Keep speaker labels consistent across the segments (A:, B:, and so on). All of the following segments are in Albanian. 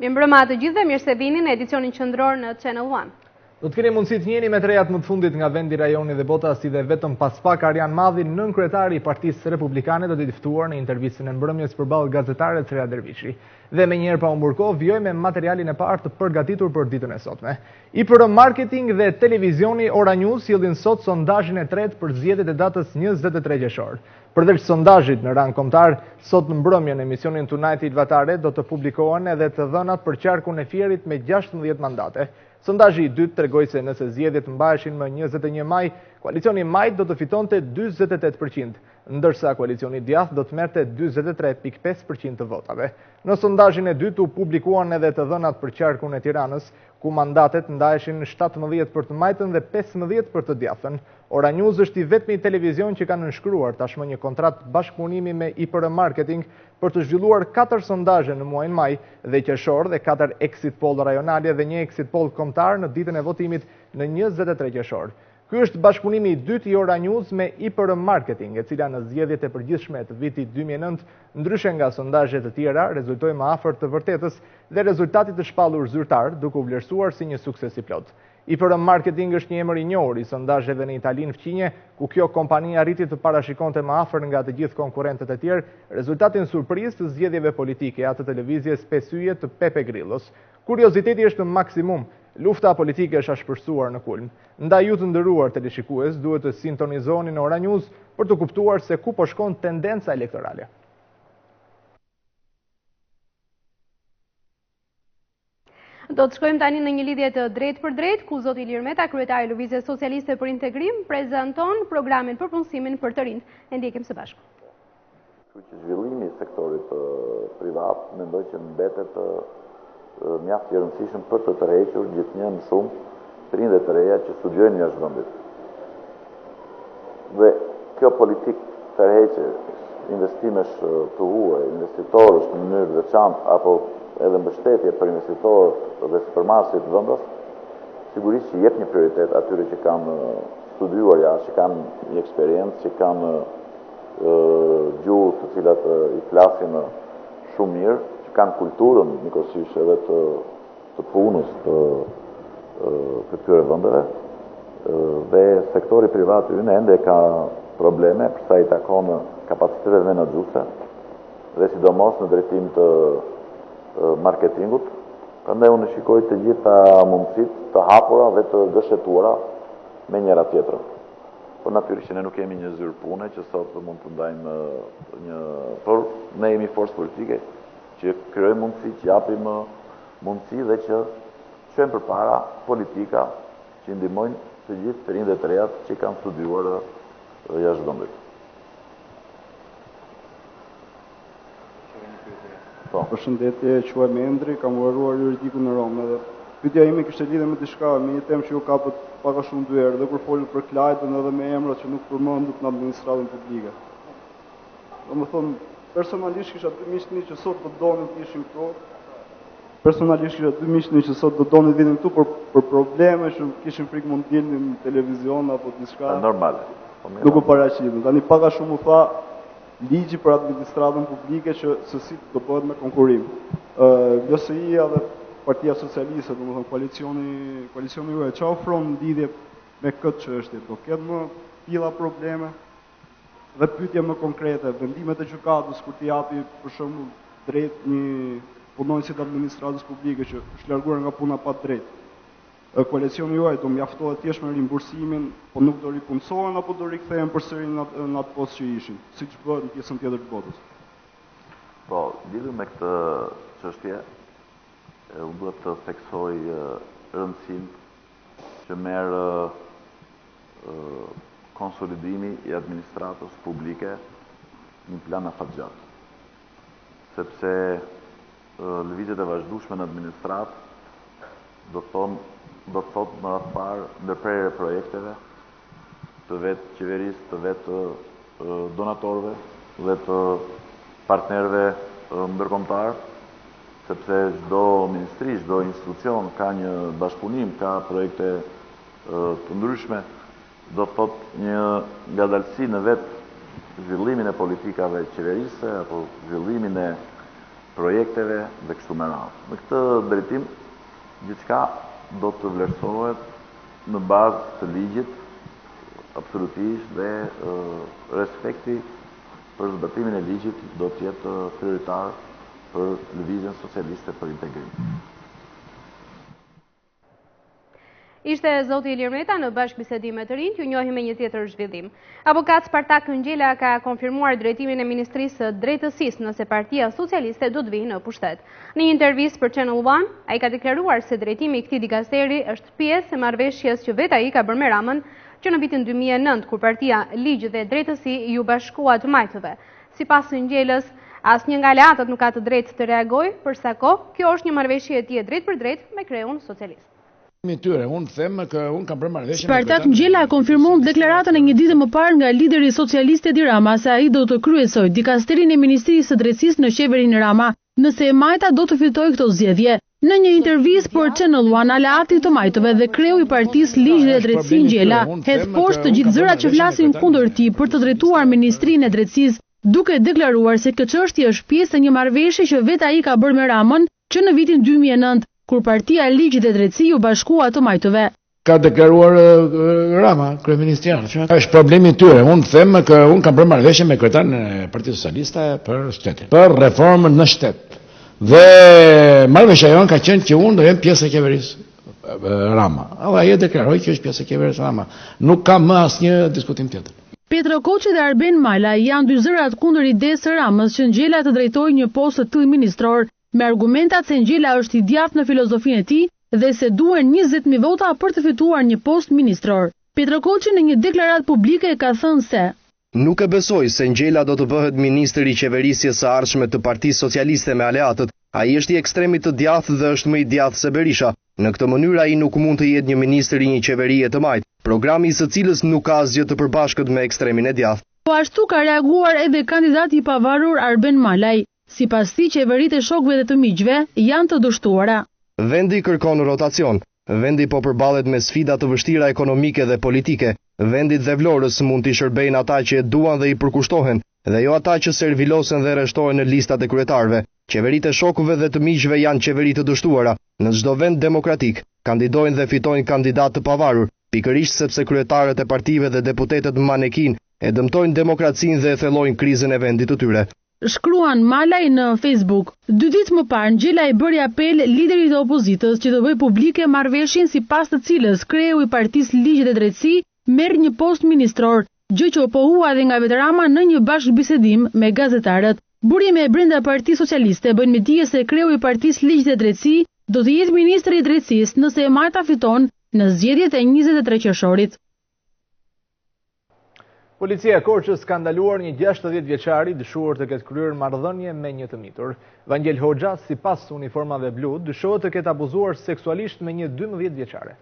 A: Mirëmbrëma të gjithëve, mirë se vini në edicionin qendror në Channel One.
B: Do të keni mundësi të njeni me të rejat më të fundit nga vendi, rajoni dhe bota, si dhe vetëm pas pak Arjan Madhi, nën kryetari i Partisë Republikane, do të ftuar në intervistën e mbrëmjes përballë gazetaret Sreja Dervishi. Dhe me njerë pa umburko, vjoj me materialin e parë të përgatitur për ditën e sotme. IPR Marketing dhe Televizioni Ora News sillin sot sondazhin e tretë për zgjedhjet e datës 23 qershor. Përveç sondazhit në rang kombëtar, sot në mbrëmje në emisionin Tonight i Vatare do të publikohen edhe të dhënat për qarkun e Fierit me 16 mandate. Sondazhi i dytë tregoi se nëse zgjedhjet mbaheshin më 21 maj, koalicioni Majt do të fitonte 48%, ndërsa koalicioni Djath do të merrte 43.5% të votave. Në sondazhin e dytë u publikuan edhe të dhënat për qarkun e Tiranës, ku mandatet ndaheshin 17 për të Majtën dhe 15 për të Djathën. Ora News është i vetmi televizion që ka nënshkruar tashmë një kontratë bashkëpunimi me IPR Marketing për të zhvilluar 4 sondazhe në muajin maj dhe qershor dhe 4 exit poll rajonale dhe një exit poll kombëtar në ditën e votimit në 23 qershor. Ky është bashkëpunimi i dytë i Ora News me IPR Marketing, e cila në zgjedhjet e përgjithshme të vitit 2009, ndryshe nga sondazhet të tjera, rezultoi më afër të vërtetës dhe rezultatit të shpallur zyrtar, duke u vlerësuar si një sukses i plot. IPR Marketing është një emër i njohur i sondazheve në Italinë fqinje, ku kjo kompani arriti të parashikonte më afër nga të gjithë konkurrentët e tjerë rezultatin surprizë të zgjedhjeve politike atë televizjes 5 yje të Pepe Grillos. Kurioziteti është në maksimum, lufta politike është ashpërsuar në kulm. Ndaj ju të nderuar teleshikues, duhet të sintonizoni në Ora News për të kuptuar se ku po shkon tendenca elektorale.
A: Do të shkojmë tani në një lidhje të drejtë për drejtë, ku zoti Ilir Meta, kryetari i Lëvizjes Socialiste për Integrim, prezanton programin për punësimin për të rinj. E ndjekim së bashku.
C: Kështu që zhvillimi i sektorit privat mendoj që mbetet mjaft i rëndësishëm për të tërhequr gjithnjë më shumë prindë të reja që studiojnë jashtë vendit. Dhe kjo politikë tërheqje, investimesh të huaj, investitorësh në mënyrë veçantë apo edhe mbështetje për investitorët dhe supermarketet të vendos, sigurisht që jep një prioritet atyre që kanë studiuar jashtë, që kanë një eksperiencë, që kanë gjuhë të cilat i flasin shumë mirë, që kanë kulturën njëkohësisht edhe të punës të këtyre vendeve, dhe sektori privat ynë ende ka probleme për sa i takon kapaciteteve menaxhuese dhe sidomos në drejtim të marketingut, prandaj unë shikoj të gjitha mundësitë të hapura dhe të gëshetuara me njëra tjetrën. Por natyrisht që ne nuk kemi një zyrë pune që sot mund të ndajmë por ne jemi forcë politike që krijojmë mundësi, që japim mundësi dhe që çojmë përpara politika që ndihmojnë të gjithë të rinjtë të rejat që kanë studiuar jashtë vendit.
D: Përshëndetje, quaj me Endri, kam uaruar juridikun në Romë dhe pyetja ime kishte lidhje me diçka, me një temë që ju kapët paka shumë dy herë, dhe kur folët për Klajtën edhe me emrat që nuk përmendet në administratën publike. Domethënë, personalisht kisha dy miqtë që sot do donin të ishin këtu. Personalisht kisha dy miqtë që sot do donin të vitin këtu për probleme që kishin frikë mund të dilnin në televizion apo diçka.
C: Normale.
D: Nuk u paraqitet. Tani paka shumë u tha ligji për administratën publike që sësi do bëhet me konkurim. LSI-ja dhe Partia Socialiste, domethënë koalicioni juaj, çfarë ofron lidhje me këtë çështje? Do ketë më tilla probleme? Dhe pyetje më konkrete, vendimet e gjykatës kur t'i japi për shembull drejt një punonjësit të administratës publike që është larguar nga puna pa drejt. Koalicioni juaj do mjaftohet thjesht me rimbursimin, po nuk do ripunësohen apo do rikthehen përsëri në atë postë që ishin, siç bëhet në pjesën tjetër të botës.
C: Po, lidhur me këtë çështje, unë duhet të theksoj rëndësinë që merr konsolidimi i administratës publike një plan afatgjat. Sepse lëvizjet e vazhdueshme në administratë do të thotë më radh parë ndërprerje projekteve të vetë qeverisë, të vetë donatorëve dhe të partnerëve ndërkombëtar, sepse çdo ministri, çdo institucion ka një bashkëpunim, ka projekte të ndryshme, do të thotë një ngadalësi në vetë zhvillimin e politikave qeverisë apo zhvillimin e projekteve dhe kështu me radhë. Në këtë drejtim, gjithçka do të vlerësohet në bazë të ligjit, absolutisht, dhe respekti për zbatimin e ligjit do të jetë prioritar për lëvizjen socialiste për integrim.
A: Ishte zoti Ilir Meta në bashkëbisedim me të rinj, ju njohim me një tjetër zhvillim. Avokat Spartak Ngjela ka konfirmuar drejtimin e Ministrisë së Drejtësisë nëse Partia Socialiste do të vijë në pushtet. Në një intervistë për Channel One, ai ka deklaruar se drejtimi i këtij dikasteri është pjesë e marrëveshjes që vetë ai ka bërë me Ramën, që në vitin 2009, kur Partia Ligj dhe Drejtësi ju bashkua të majtëve. Sipas Ngjelës, asnjë nga aleatët nuk ka të drejtë të reagojë për sa kohë kjo është një marrëveshje e tillë drejt për drejt me kreun socialist.
E: Spartak Ngjela konfirmon deklaratën e një dite më parë nga lideri socialist Edi Rama se ai do të kryesojë dikasterin e Ministrisë së Drejtësisë në qeverinë Rama, nëse e majta do të fitojë këto zgjedhje. Në një intervistë për Channel One, aleati të majtëve dhe kreu i Partisë Ligj dhe Drejtësi Ngjela hedh poshtë të gjithë zërat që flasin kundër tij për të drejtuar Ministrinë e Drejtësisë, duke deklaruar se kjo çështje është pjesë e një marrëveshje që vetë ai ka bërë me Ramën, që në vitin 2009 kur Partia Ligj dhe Drejtësi ju bashkua të majtëve.
F: Ka deklaruar Rama, kryeministri, që është problemi i tyre. Unë them që unë kam bërë marrëveshje me kryetarin e Partisë Socialiste për shtetin, për reformën në shtet. Dhe marrëveshja jonë ka qenë që unë do jem pjesë e qeverisë Rama. Edhe ai e deklaroi që është pjesë e qeverisë Rama. Nuk ka më asnjë diskutim tjetër.
E: Petro Koçi dhe Arben Mala janë dy zërat kundër idesë së Ramës që Ngjela të drejtojë një postë të tillë ministror, me argumentat se Ngjela është i djathtë në filozofinë e tij dhe se duhen 20.000 vota për të fituar një post ministror. Petro Koçi në një deklaratë publike ka thënë se
G: nuk e besoj se Ngjela do të bëhet ministër i qeverisjes së ardhshme të Partisë Socialiste me aleatët. Ai është i ekstremit të djathtë dhe është më i djathtë se Berisha. Në këtë mënyrë ai nuk mund të jetë një ministër i një qeverie të majtë, programi i së cilës nuk ka asgjë të përbashkët me ekstremin e djathtë.
E: Po ashtu ka reaguar edhe kandidati i pavarur Arben Malaj. Sipas tij, qeveritë e shokëve dhe të miqve janë të dështuara.
G: Vendi kërkon rotacion. Vendi po përballet me sfida të vështira ekonomike dhe politike. Vendit dhe Vlorës mund t'i shërbejnë ata që e duan dhe i përkushtohen, dhe jo ata që servilosen dhe rreshtohen në listat e kryetarëve. Qeveritë e shokëve dhe të miqve janë qeveri të dështuara. Në çdo vend demokratik kandidojnë dhe fitojnë kandidat të pavarur, pikërisht sepse kryetarët e partive dhe deputetët manekin e dëmtojnë demokracinë dhe e thellojnë krizën e vendit të tyre.
E: Shkruan Malaj në Facebook. 2 ditë më parë, Ngjela i bëri apel liderit të opozitës që të bëjë publike marrëveshjen sipas të cilës kreu i Partisë Ligj dhe Drejtësi merr një post ministror, gjë që u pohua edhe nga vetë Rama në një bashkëbisedim me gazetarët. Burime e brenda Partisë Socialiste bëjnë me dije se kreu i Partisë Ligj dhe Drejtësi do të jetë ministri i Drejtësisë nëse e majta fiton në zgjedhjet e 23 qershorit.
B: Policia e Korçës ka ndaluar një 60 vjeçari dyshuar të ketë kryer marrëdhënie me një të mitur. Vangel Hoxha, sipas uniformave blu, dyshohet të ketë abuzuar seksualisht me një 12 vjeçare.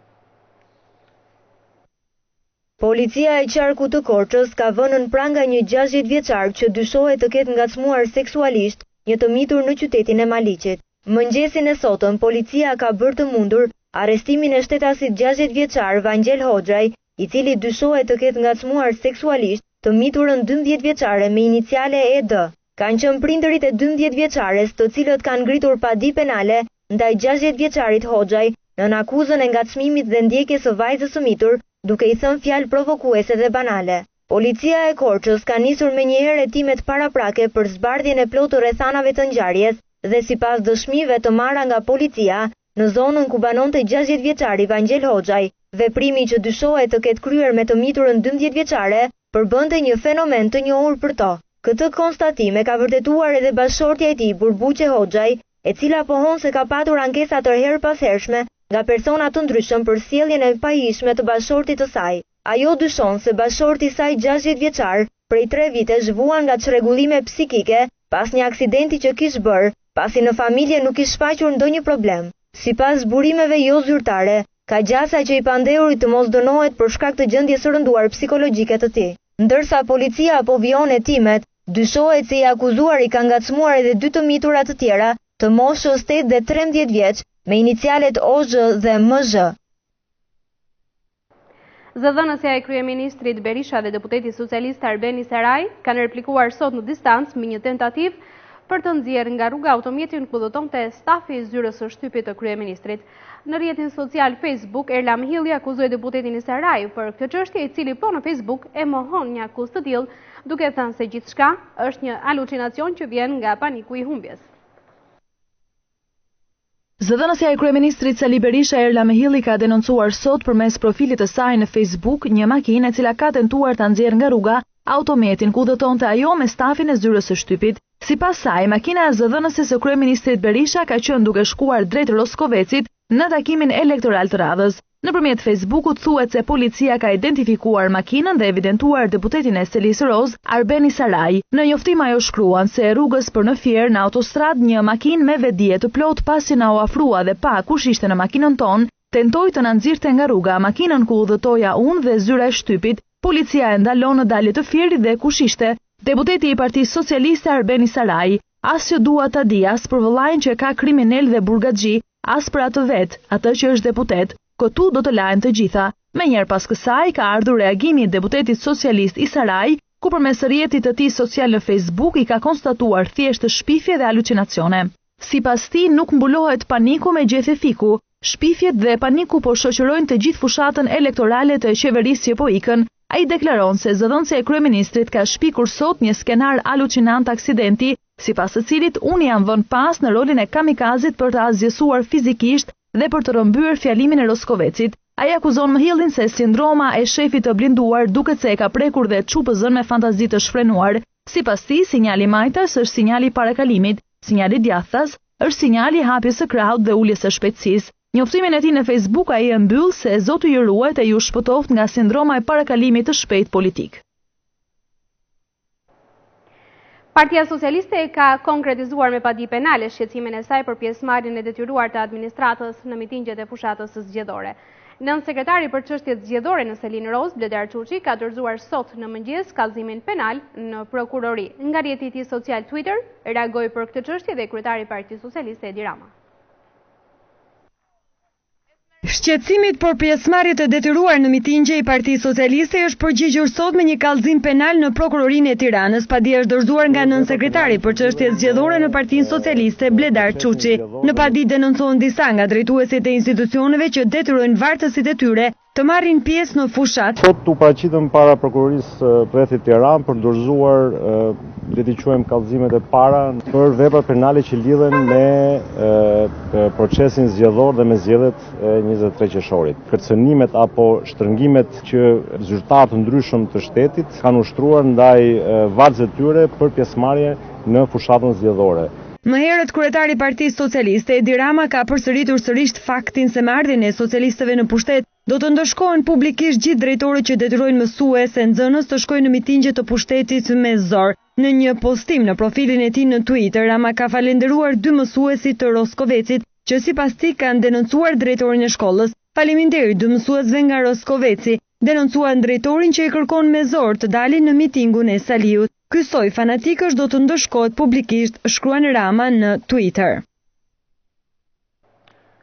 H: Policia e qarku të Korçës ka vënë në pranga një 60 vjeçar që dyshohet të ketë ngacmuar seksualisht një të mitur në qytetin e Maliqit. Mëngjesin e sotëm, policia ka bërë të mundur arrestimin e shtetasit 60 vjeçar Vangel Hoxhaj, i cili dyshohet të ketë ngacmuar seksualisht të miturën 12 vjeçare me iniciale ED. Kanë qenë prindërit e 12 vjeçares, të cilët kanë ngritur padi penale ndaj 60 vjeçarit Hoxhaj në akuzën e ngacmimit dhe ndjekjes së vajzës së mitur, duke i thënë fjalë provokuese dhe banale. Policia e Korçës ka nisur menjëherë hetimet paraprake për zbardhjen e plotë rrethanave të ngjarjes dhe sipas dëshmive të marra nga policia, në zonën ku banonte 60 vjeçari Vangel Hoxhaj, veprimi që dyshohet të ketë kryer me të miturën 12 vjeçare përbënte një fenomen të njohur për to. Këtë konstatim e ka vërtetuar edhe bashkëshortja e tij Burbuqe Hoxhaj, e cila pohon se ka patur ankesa tërherë pashershme nga persona të ndryshëm për sjelljen e pahishme të bashkëshortit të saj. Ajo dyshon se bashkëshorti i saj 60 vjeçar prej 3 vitesh vuan nga çrregullime psikike pas një aksidenti që kishte bërë, pasi në familje nuk kishte shfaqur ndonjë problem. Sipas burimeve jo zyrtare, ka gjasa që i pandeurit të mos dënohet për shkak të gjendjes së rënduar psikologjike të tij. Ndërsa policia po vijon hetimet, dyshohet se i akuzuari ka ngacmuar edhe 2 të mitura të tjera, të moshës 8 dhe 13 vjeç, me inicialet OZ dhe MZ.
A: Zëdhënësja e kryeministrit Berisha dhe deputeti socialist Arbeni Saraj kanë replikuar sot në distancë me një tentativë për të nxjerrë nga rruga automjetin ku udhëtonte stafi i zyrës së shtypit të kryeministrit. Në rrjetin social Facebook, Erlam Hilli akuzoi deputetin i Sarajit për këtë çështje, i cili po në Facebook e mohon një akuzë të tillë, duke thënë se gjithçka është një halucinacion që vjen nga paniku i humbjes.
I: Zëdhënësja e kryeministrit Sali Berisha, Erlam Hilli, ka denoncuar sot përmes profilit të saj në Facebook një makinë e cila ka tentuar ta nxjerrë nga rruga autometin ku udhëtonte ajo me stafin e zyrës së shtypit. Sipas saj, makina e zëdhënëses së kryeministrit Berisha ka qenë duke shkuar drejt Roskovecit në takimin elektoral të radhës. Nëpërmjet Facebookut thuhet se policia ka identifikuar makinën dhe evidentuar deputetin e Selisë Roz, Arbeni Saraj. Në njoftim ajo shkruan se rrugës për në Fier në autostrad një makinë me vedije të plot pasi na u afrua dhe pa kush ishte në makinën tonë, tentoi të na nxirrte nga rruga makinën ku udhëtoja unë dhe zyra e shtypit. Policia e ndalon në dalje të Fierit dhe kush ishte. Deputeti i Partisë Socialiste Arbeni Saraj, as që dua ta di as për vëllain që ka kriminal dhe burgaxhi, as për atë vet, atë që është deputet. Këtu do të lahen të gjitha. Menjëherë pas kësaj ka ardhur reagimi i deputetit socialist i Saraj, ku përmes rrjetit të tij social në Facebook i ka konstatuar thjesht shpifje dhe halucinacione. Sipas tij nuk mbulohet paniku me gjethje fiku. Shpifjet dhe paniku po shoqërojnë të gjithë fushatën elektorale të qeverisë që po ikën. Ai deklaron se zëdhënësia e kryeministrit ka shpikur sot një skenar halucinant aksidenti, sipas të cilit unë jam vënë pas në rolin e kamikazit për të azgjësuar fizikisht dhe për të rrëmbyer fjalimin e Roskovecit. Ai akuzon Mhillin se sindroma e shefit të blinduar duket se e ka prekur dhe çupëzën me fantazi të shfrenuar. Sipas tij, sinjali majtas është sinjali parakalimit, sinjali djathtas është sinjali hapjes së krahut dhe uljes së shpejtësisë. Njoftimin e tij në Facebook ai e mbyll se Zoti ju ruajt e ju shpëtoft nga sindroma e parakalimit të shpejt politik.
A: Partia Socialiste ka konkretizuar me padi penale shqetësimin e saj për pjesëmarrjen e detyruar të administratës në mitingjet e fushatës së zgjedhore. Nën sekretari për çështjet zgjedhore në Selin Roz, Bledar Çuçi, ka dorëzuar sot në mëngjes kallëzimin penal në prokurori. Nga rrjeti i tij social Twitter, reagoi për këtë çështje dhe kryetari i Partisë Socialiste Edi Rama.
J: Shqetësimit për pjesëmarrje të detyruar në mitingje i Partisë Socialiste është përgjigjur sot me një kallëzim penal në prokurorinë e Tiranës. Padia është dorëzuar nga nën sekretari për çështjet zgjedhore në Partinë Socialiste Bledar Çuçi. Në padi denoncohen disa nga drejtuesit e institucioneve që detyrojnë vartësit e tyre të marrin pjesë në fushat.
K: Sot u paraqitëm para prokurorisë rrethit Tiranë për dorëzuar le të quajmë kallëzimet e para për vepra penale që lidhen me procesin zgjedhor dhe me zgjedhjet e 23 qershorit. Kërcënimet apo shtrëngimet që zyrtarë të ndryshëm të shtetit kanë ushtruar ndaj vargëve të tyre për pjesëmarrje në fushatën zgjedhore.
J: Më herët kryetari i Partisë Socialiste Edi Rama ka përsëritur sërish faktin se me ardhjen e socialistëve në pushtet do të ndëshkohen publikisht gjithë drejtorët që detyrojnë mësues e nxënës të shkojnë në mitingje të pushtetit me zor. Në një postim në profilin e tij në Twitter, Rama ka falendëruar dy mësuesit të Roskovecit që sipas tij kanë denoncuar drejtorin e shkollës. Faleminderit dy mësuesve nga Roskoveci, denoncuan drejtorin që i kërkon me zor të dalin në mitingun e Saliut. Ky soi fanatikësh do të ndëshkohet publikisht, shkruan Rama në Twitter.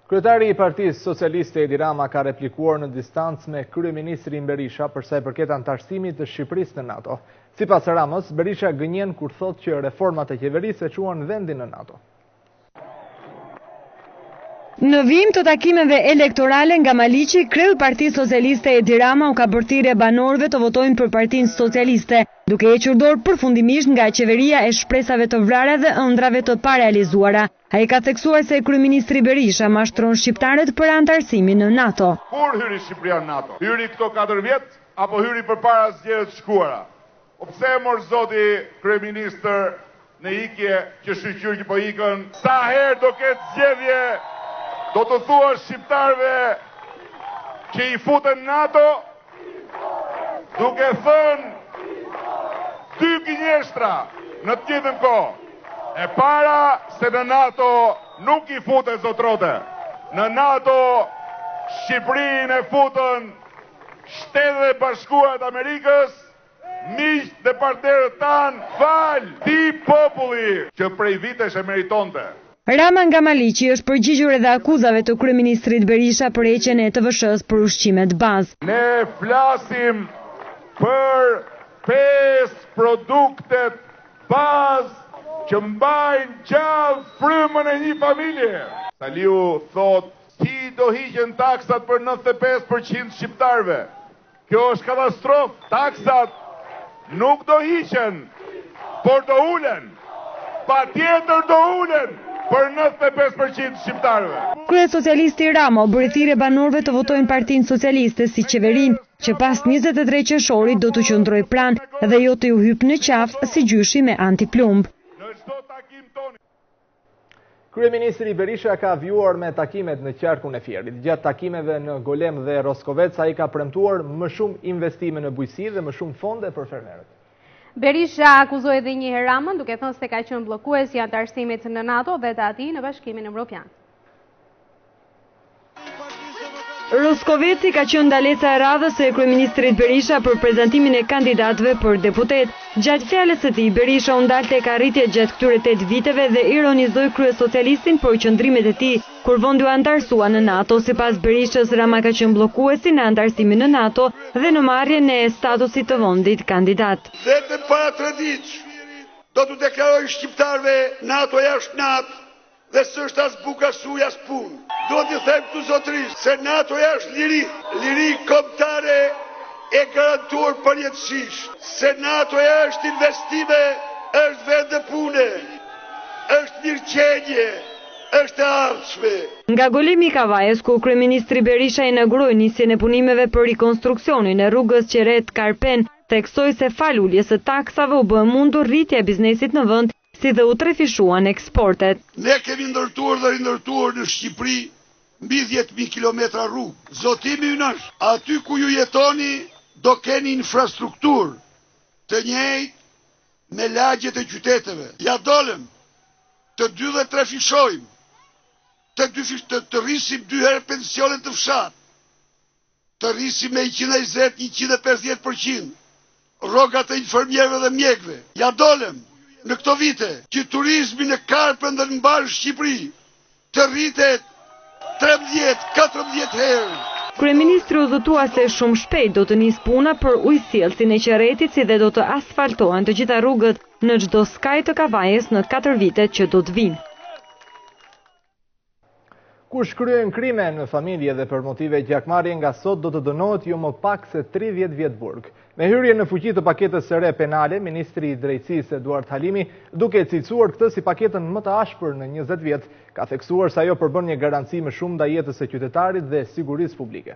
B: Kryetari i Partisë Socialiste Edi Rama ka replikuar në distancë me kryeministrin Berisha për sa i përket antarësimit të Shqipërisë në NATO. Sipas Ramës, Berisha gënjen kur thotë që reformat e qeverisë e quan vendin në NATO.
J: Në vijim të takimeve elektorale nga Maliqi, kreu i Partisë Socialiste Edi Rama u ka bërthirrje banorëve të votojnë për Partinë Socialiste, duke hequr dorë përfundimisht nga qeveria e shpresave të vrara dhe ëndrave të parealizuara. Ai ka theksuar se kryeministri Berisha mashtron shqiptarët për antarësimin në NATO.
L: Kur hyri Shqipëria në NATO? Hyri këto 4 vjet apo hyri përpara zgjedhjeve të shkuara? O pse mor zoti kryeministër në ikje që shqyqyr që po ikën? Sa herë do ketë zgjedhje? Do të thua shqiptarve që i futen NATO, duke thënë 2 gënjeshtra në të njëjtën kohë. E para se në NATO nuk i futen zotrote. Në NATO Shqipërinë e futën Shtetet e Bashkuara të Amerikës, miq dhe partnerët tanë, fal ti populli që prej vitesh e meritonte.
J: Rama nga Maliqi është përgjigjur edhe akuzave të kryeministrit Berisha për heqjen e TVSH-s për ushqimet bazë.
L: Ne flasim për 5 produktet bazë që mbajnë gjallë frymën e një familje. Saliu thot, si do hiqen taksat për 95% shqiptarve. Kjo është katastrofë. Taksat nuk do hiqen, por do ulen. Patjetër do ulen për 95% shqiptarëve.
J: Krye socialisti Rama u bëri thirrje banorëve të votojnë Partinë Socialiste si qeverinë, që pas 23 qershorit do të qëndrojë pranë dhe jo të ju hyjë në qafë si gjyshi me antiplumb.
B: Kryeministri Berisha ka vjuar me takimet në qarkun e Fierit. Gjatë takimeve në Golem dhe Roskovec, ai ka premtuar më shumë investime në bujqësi dhe më shumë fonde për fermerët.
A: Berisha akuzoi edhe një herë Ramën, duke thënë se ka qenë bllokues i antarësimit në NATO dhe të atij në Bashkimin Evropian.
J: Roskoveci ka qenë ndalesa e radhës e kryeministrit Berisha për prezantimin e kandidatëve për deputet. Gjatë fjalës së tij, Berisha u ndal tek arritjet gjatë këtyre 8 viteve dhe ironizoi kryesocialistin për qëndrimet e tij kur vendi u antarësua në NATO. Sipas Berishës, Rama ka qenë bllokuesi në antarësimin në NATO dhe në marrjen e statusit të vendit kandidat.
M: Vetëm para 3 ditësh do t'u deklaroj shqiptarëve NATO jashtë natë dhe s'është as buk as ujë as punë. Duhet të them këtu zotërisht se NATO është liri kombëtare e garantuar përjetësisht. Se NATO është investime, është vend pune, është mirëqenie, është e ardhshme.
J: Nga Golemi i Kavajës, ku kryeministri Berisha inauguroi nisjen e punimeve për rikonstruksionin e rrugës Qerret-Karpen, theksoi se fal uljes së taksave u bë mundur rritja e biznesit në vend, si dhe u trefishuan eksportet.
M: Ne kemi ndërtuar dhe rindërtuar në Shqipëri mbi 10.000 kilometra rrugë. Zotimi ynë është, aty ku ju jetoni do keni infrastrukturë të njëjtë me lagjet e qyteteve. Ja dolem të 2 dhe 3 fishojmë, të rrisim 2 herë pensionet të fshat, të rrisim me 120-150% rrogat e infermierëve dhe mjekëve. Ja dolem në këto vite që turizmi në Karpen dhe në mbarë Shqipëri të rritet 13-14 herë.
J: Kryeministri u zotua se shumë shpejt do të nis puna për ujësjellsin e Qerretit, si dhe do të asfaltohen të gjitha rrugët në çdo skaj të Kavajës në 4 vitet që do të vinë.
B: Kush kryen krime në familje dhe për motive gjakmarrje nga sot do të dënohet jo më pak se 30 vjet burg. Me hyrje në fuqi të paketës së re penale, Ministri i Drejtësisë Eduard Halimi, duke cilësuar këtë si paketën më të ashpër në 20 vjet, ka theksuar se ajo përbën një garanci më shumë ndaj jetës së qytetarit dhe sigurisë publike.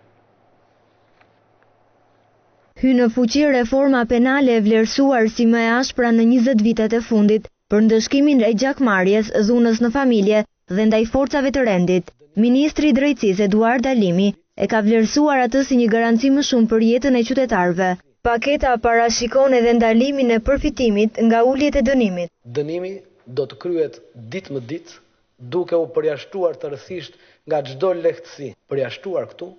H: Hy në fuqi reforma penale e vlerësuar si më e ashpra në 20 vitet e fundit për ndëshkimin e gjakmarrjes, dhunës në familje dhe ndaj forcave të rendit. Ministri i Drejtësisë Eduard Halimi e ka vlerësuar atë si një garanci më shumë për jetën e qytetarëve. Paketa parashikon edhe ndalimin e përfitimit nga uljet e dënimit.
N: Dënimi do të kryhet ditë më ditë, duke u përjashtuar tërësisht nga çdo lehtësi, përjashtuar këtu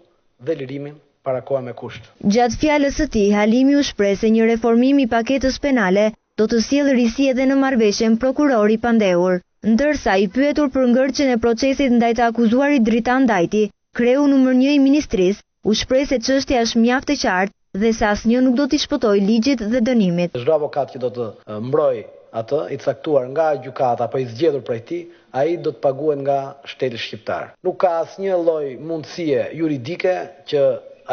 N: dhe lirimin para koha me kusht.
H: Gjatë fjalës së tij, Halimi u shpreh se një reformim i paketës penale do të sjellë risi edhe në marrëveshjen prokurori pandehur. Ndërsa i pyetur për ngërçjen e procesit ndaj të akuzuarit Dritan Dajti, kreu numër 1 i ministrisë, u shpreh se çështja është mjaft e qartë dhe se asnjë nuk do t'i shpëtojë ligjit dhe dënimit.
N: Çdo avokat që do të mbrojë atë i caktuar nga gjykata apo i zgjedhur prej tij, ai do të paguhet nga shteti shqiptar. Nuk ka asnjë lloj mundësie juridike që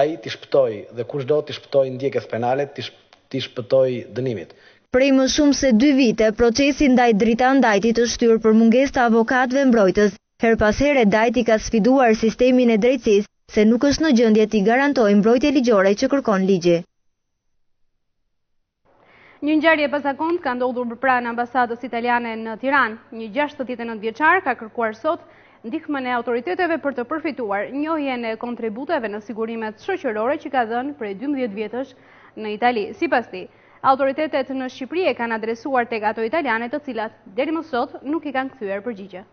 N: ai t'i shpëtojë dhe kushdo t'i shpëtojë ndjekjes penale, t'i shpëtojë dënimit.
H: Prej më shumë se 2 vite, procesi ndaj Dritan Dajtit është shtyrë për mungesë të avokatëve mbrojtës. Her pas here Dajti ka sfiduar sistemin e drejtësisë se nuk është në gjendje t'i garantojë mbrojtje ligjore që kërkon ligji.
A: Një ngjarje posaçërisht ka ndodhur pranë ambasadës italiane në Tiranë. Një 69 vjeçar ka kërkuar sot ndihmën e autoriteteve për të përfituar njohjen e kontributeve në sigurimet shoqërore që ka dhënë prej 12 vjetësh në Itali. Sipas tij, autoritetet në Shqipëri e kanë adresuar tek ato italiane të cilat deri më sot nuk i kanë kthyer përgjigje.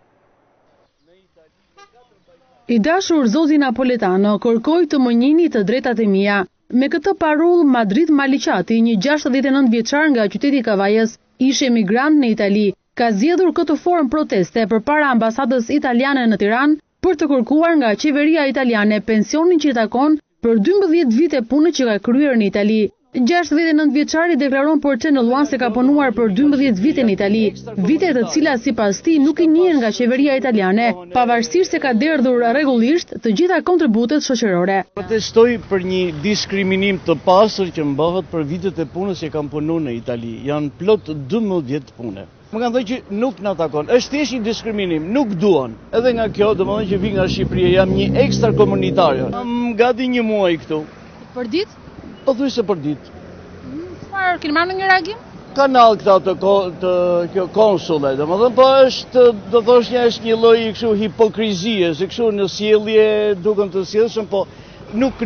E: I dashur zoti Napoletano kërkoi të më njihni të drejtat e mia. Me këtë parull, Madrid Maliqati, një 69 vjeçar nga qyteti i Kavajës, ishte emigrant në Itali, ka zgjedhur këtë formë proteste përpara ambasadës italiane në Tiranë për të kërkuar nga qeveria italiane pensionin që i takon për 12 vite pune që ka kryer në Itali. 69 vjeçari deklaron Porçe në Luan se ka punuar për 12 vite në Itali, vite të cilat sipas tij nuk I njihen nga qeveria italiane, pavarësisht se ka derdhur rregullisht të gjitha kontributet shoqërore.
O: Protestoj për një diskriminim të pastër që mbëhet për vitet e punës që kam punuar në Itali. Janë plot 12 pune. Më kanë thënë që nuk na takon. Është thjesht një diskriminim, nuk duan. Edhe nga kjo, domethënë që vi nga Shqipëria, jam një ekstrakomunitario. Jam gati një muaj këtu.
E: Për ditë?
O: Po thuaj se për ditë.
E: Çfarë keni marrë një reagim?
O: Kanal këta të kjo konsulle, domethënë po është, do thosh është një lloj kështu hipokrizie, se kështu në sjellje duken të sjellshëm, po nuk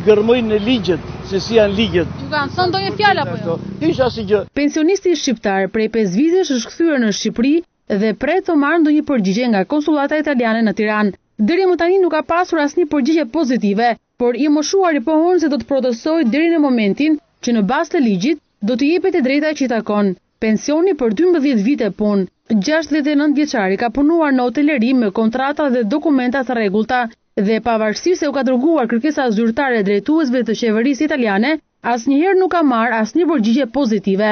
O: gërmojnë në ligjet, se si janë ligjet.
E: Ju kanë thënë ndonjë fjalë apo jo?
O: Hiç asgjë.
E: Pensionisti shqiptar prej 5 vitesh është kthyer në Shqipëri dhe pret të marrë ndonjë përgjigje nga konsullata italiane në Tiranë. Deri më tani nuk ka pasur asnjë përgjigje pozitive, por I moshuari pohon se do të protestojë deri në momentin që në bazë të ligjit do të jepet e drejta që I takon. Pensioni për 12 vite punë. 69 vjeçari ka punuar në hoteleri me kontrata dhe dokumenta të rregullta dhe pavarësisht se u ka dërguar kërkesa zyrtare drejtuesve të qeverisë italiane, asnjëherë nuk ka marrë asnjë përgjigje pozitive.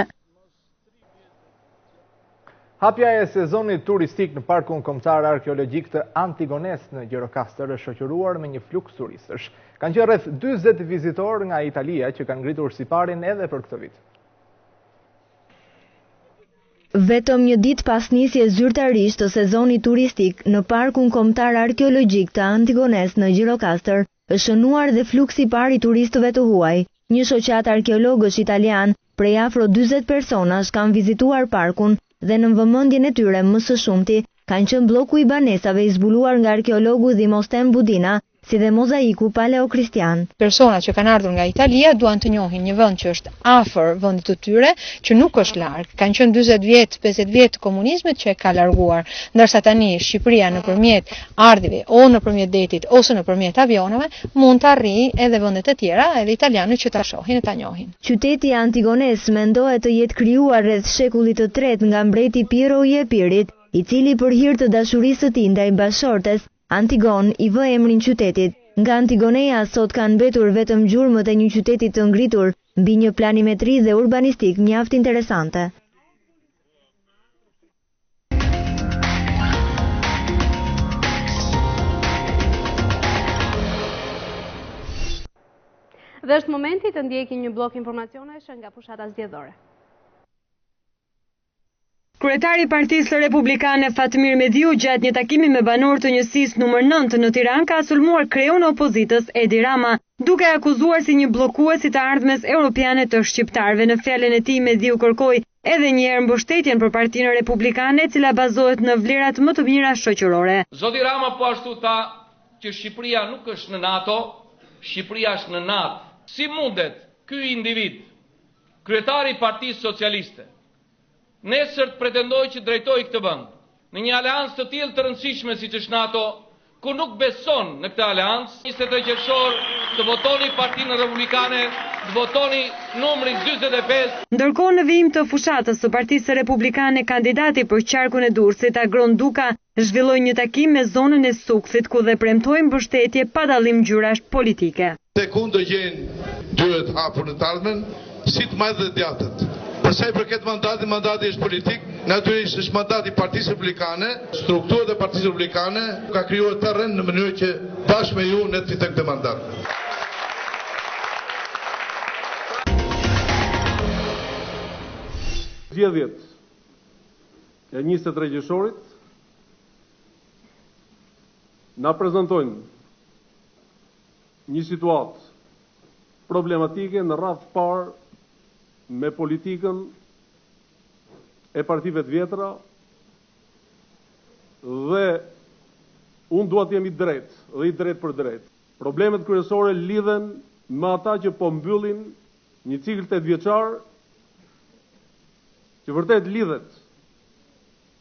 B: Hapja e sezonit turistik në Parkun Kombëtar Arkeologjik të Antigones në Gjirokastër është shoqëruar me një fluks turistësh. Kanë qenë rreth 40 vizitorë nga Italia që kanë ngritur siparin edhe për këtë vit.
H: Vetëm një ditë pas nisjes zyrtarisht të sezonit turistik në Parkun Kombëtar Arkeologjik të Antigones në Gjirokastër, është shënuar dhe fluksi I parë I turistëve të huaj. Një shoqat arkeologësh italian prej afro 40 personash kanë vizituar parkun dhe në vëmendjen e tyre më së shumti kanë qenë bloku I banesave I zbuluar nga arkeologu Dimosthenes Budina, si dhe mozaiku paleo-kristian.
P: Personat që kanë ardhur nga Italia duan të njohin një vend që është afër vendit të tyre, që nuk është larg. Kanë qenë 40 vjet, 50 vjet të komunizmit që e ka larguar, ndërsa tani Shqipëria nëpërmjet ardhjeve o nëpërmjet detit ose nëpërmjet avionave mund të arrijë edhe vendet e tjera, edhe italianët që ta shohin e ta njohin.
H: Qyteti Antigones mendohet të jetë krijuar rreth shekullit të tretë nga mbreti Piero I Epirit, I cili për hir të dashurisë së tij ndaj bashortes Antigon I vë emrin qytetit. Nga Antigoneja sot kanë mbetur vetëm gjurmët e një qyteti të ngritur mbi një planimetri dhe urbanistik mjaft interesante.
A: Dhe është momenti të ndjekim një blok informacionesh nga fushata zgjedhore.
J: Kryetari I Partisë Republikane Fatmir Mediu gjatë një takimi me banor të njësisë numër 9 në Tiranë ka sulmuar kreun e opozitës Edi Rama, duke akuzuar si një bllokues të ardhmes europiane të shqiptarëve. Në fjalën e tij Mediu kërkoi edhe një herë mbështetjen për Partinë Republikane, e cila bazohet në vlerat më të mira shoqërore.
Q: Zoti Rama po ashtu tha që Shqipëria nuk është në NATO, Shqipëria është në NATO. Si mundet ky individ, kryetari I Partisë Socialiste, nesër të pretendoj që drejtoj këtë vend në një aleancë të tillë të rëndësishme siç është NATO, ku nuk beson në këtë aleancë, 23 qershor të votoni Partinë Republikane, të votoni numrin 45.
J: Ndërkohë në vijim të fushatës së Partisë Republikane, kandidati për qarkun e Durrësit Agron Duka zhvilloi një takim me zonën e Sukthit, ku dhe premtoi mbështetje pa dallim ngjyrash politike.
R: Sekondë gjën duhet hapur në të ardhmen, si të majtë dhe djatët. Përsa I përket mandati është politik, natyrisht është mandati I Partisë Republikane, strukturët e Partisë Republikane ka krijuar terren në mënyrë që bashkë me ju ne të fitojmë këtë mandat.
S: Zgjedhjet e 23 qershorit na prezantojnë një situatë problematike në radhë parë me politikën e partive të vjetra dhe unë dua të jemi drejt dhe I drejt për drejt. Problemet kryesore lidhen me ata që po mbyllin një cikël 8 vjeçar që vërtet lidhet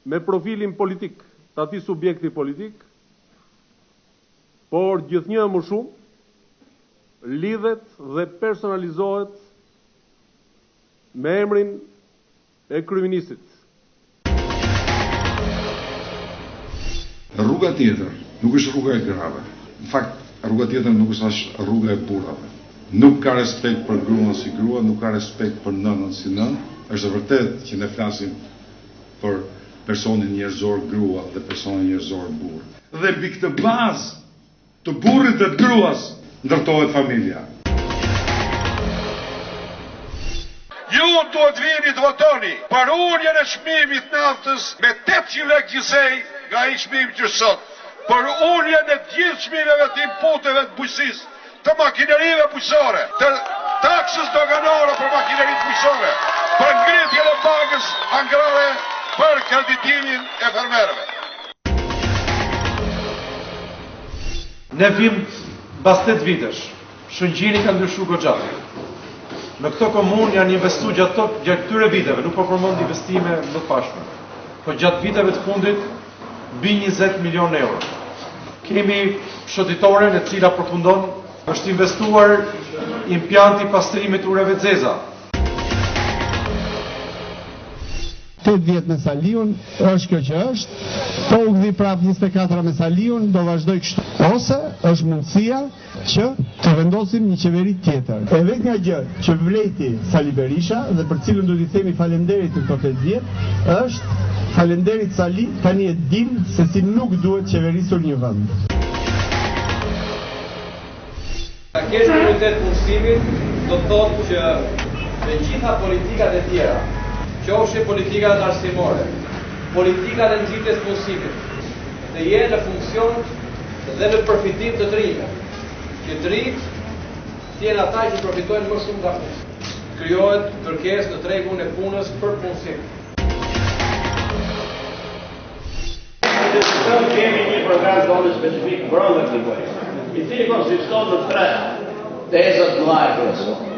S: me profilin politik të atij subjekti politik, por gjithnjë më shumë lidhet dhe personalizohet me emrin e kryeministit.
R: Rruga tjetër nuk është rruga e grave. Në fakt, rruga tjetër nuk është as rruga e burrave. nuk ka respekt për gruan si grua, nuk ka respekt për nënën si nënë. Është vërtet që ne flasim për personin njerëzor grua dhe personin njerëzor burr. Dhe mbi këtë bazë të burrit dhe të gruas ndërtohet familja.
M: Ju duhet vini të votoni për uljen e çmimit naftës me 800 lekë gjysej nga ai çmim që sot, për uljen e gjithë çmimeve të imputeve të bujqësisë, të makinerive bujqësore, të taksës doganore për makineritë bujqësore, për ngritjen e pagës agrare, për kreditimin e fermerëve.
T: Ne vim pas 8 vitesh, Shëngjini ka ndryshuar goxha. Në këto komunë janë investu gjatë këtyre viteve, nuk po përmend investime më të pashme, po gjatë viteve të fundit mbi 20 milion euro. Kemi shëtitoren e cila përfundon, është investuar impjanti pastrimit ureve xeza.
U: 8 vjet me Saliun, është kjo që është, po u gdhi prap 24 me Saliun, do vazhdoj kështu. Ose është mundësia që të vendosim një qeveri tjetër. E vetë nga gjë që vleti Sali Berisha, dhe për cilën do t'i themi falenderit në këto 8 vjet, është falenderit Sali, tani e dim se si nuk duhet qeverisur një vend.
T: Ta kesh prioritet punësimit, do të thotë që me gjitha politikat e tjera, qofshin politikat arsimore, politikat e nxitjes punësimit, të jenë në funksion dhe në përfitim të të rinjve, që të rinjt tjenë ata që përfitojnë më shumë nga punës. Krijohet kërkesë në tregun e punës për punësim.
V: Kemi një program tonë specifik brenda këtij, i cili konsiston në 3 teza të mëdha kryesore.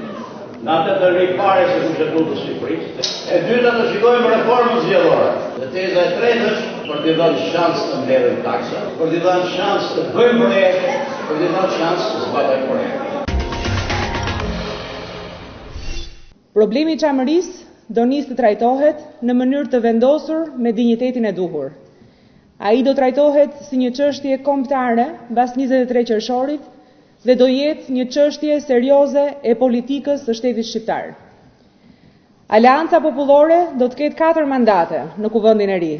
V: Në atë të ripare se kush e du të Shqipërisë. E dyta të shikojmë reformën zgjedhore. Dhe teza e tretë është për t'i dhënë shans të mbledhim taksa, për t'i dhënë shans të bëjmë projekte, për t'i dhënë shans të zbatojmë projekte.
W: Problemi i Çamërisë do nis të trajtohet në mënyrë të vendosur me dinjitetin e duhur. Ai do trajtohet si një çështje kombëtare mbas 23 qershorit dhe do jetë një çështje serioze e politikës së shtetit shqiptar. Aleanca Popullore do të ketë 4 mandate në Kuvendin e Ri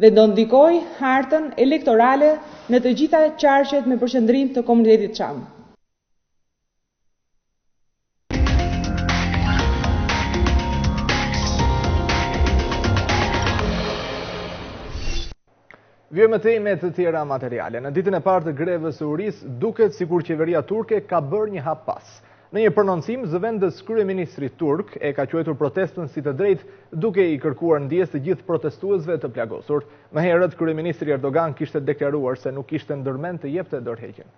W: dhe do ndikojë hartën elektorale në të gjitha qarqet me përqendrim të komunitetit çam.
B: Vjojmë të me të tjera materiale. Në ditën e parë të grevës së urisë, duket sikur qeveria turke ka bërë një hap pas. Në një prononcim, zëvendës kryeministri turk e ka quajtur protestën si të drejtë, duke i kërkuar ndjes të gjithë protestuesve të plagosur. Më herët, kryeministri Erdogan kishte deklaruar se nuk ishte ndërmend të jepte dorëheqjen.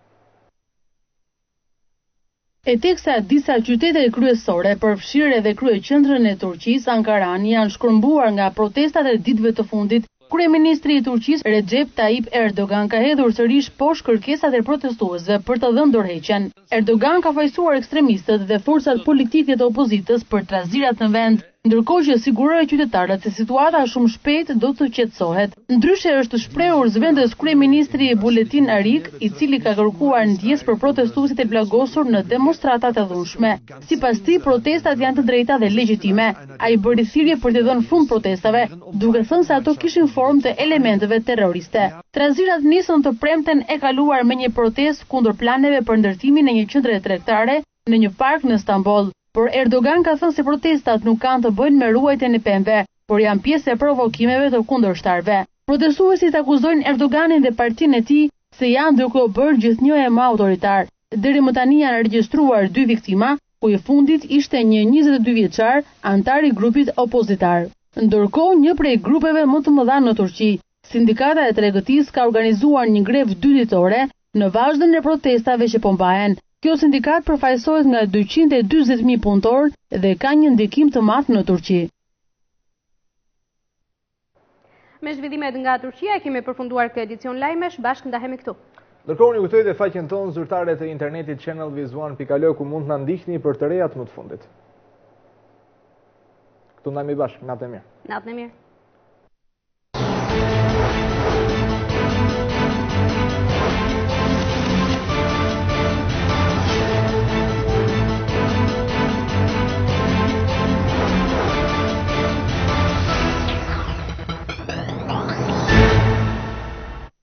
E: E teksa disa qytete kryesore, përfshirë edhe kryeqendrën e Turqisë, Ankaran, janë shkërmbuar nga protestat e ditëve të fundit, kryeministri i Turqisë Recep Tayyip Erdogan ka hedhur sërish poshtë kërkesat e protestuesve për të dhënë dorëheqjen. Erdogan ka fajsuar ekstremistët dhe forcat politike të opozitës për trazirat në vend, ndërkohë që siguroi qytetarët se situata shumë shpejt do të qetësohet. Ndryshe është shprehur zëvendës kryeministri Buletin Arik, i cili ka kërkuar ndjesë për protestuesit e plagosur në demonstratat e dhunshme. Sipas tij, protestat janë të drejta dhe legjitime. Ai bëri thirrje për të dhënë fund protestave, duke thënë se ato kishin formë të elementeve terroriste. Trazirat nisën të premten e kaluar me një protestë kundër planeve për ndërtimin e një qendre tregtare në një park në Stamboll. Por Erdogan ka thënë se protestat nuk kanë të bëjnë me ruajtjen e pemëve, por janë pjesë e provokimeve të kundërshtarëve. Protestuesit akuzojnë Erdoganin dhe partinë e tij se janë duke u bërë gjithnjë më autoritar. Deri më tani janë regjistruar 2 viktima, ku i fundit ishte një 22 vjeçar antar i grupit opozitar. Ndërkohë, një prej grupeve më të mëdha në Turqi, Sindikata e Tregëtisë, ka organizuar një grevë 2 ditore në vazhdën e protestave që po mbahen. Kjo sindikat përfaqësohet nga 240.000 punëtor dhe ka një ndikim të madh në Turqi.
A: Me zhvillimet nga Turqia kemi përfunduar këtë edicion lajmesh, bashkë ndahemi këtu.
B: Ndërkohë ju kujtoj dhe faqen tonë zyrtare të internetit channelvizuan.al ku mund të na ndiqni për të rejat më të fundit. Këtu ndajemi bashkë, natë e mirë.
A: Natë e mirë.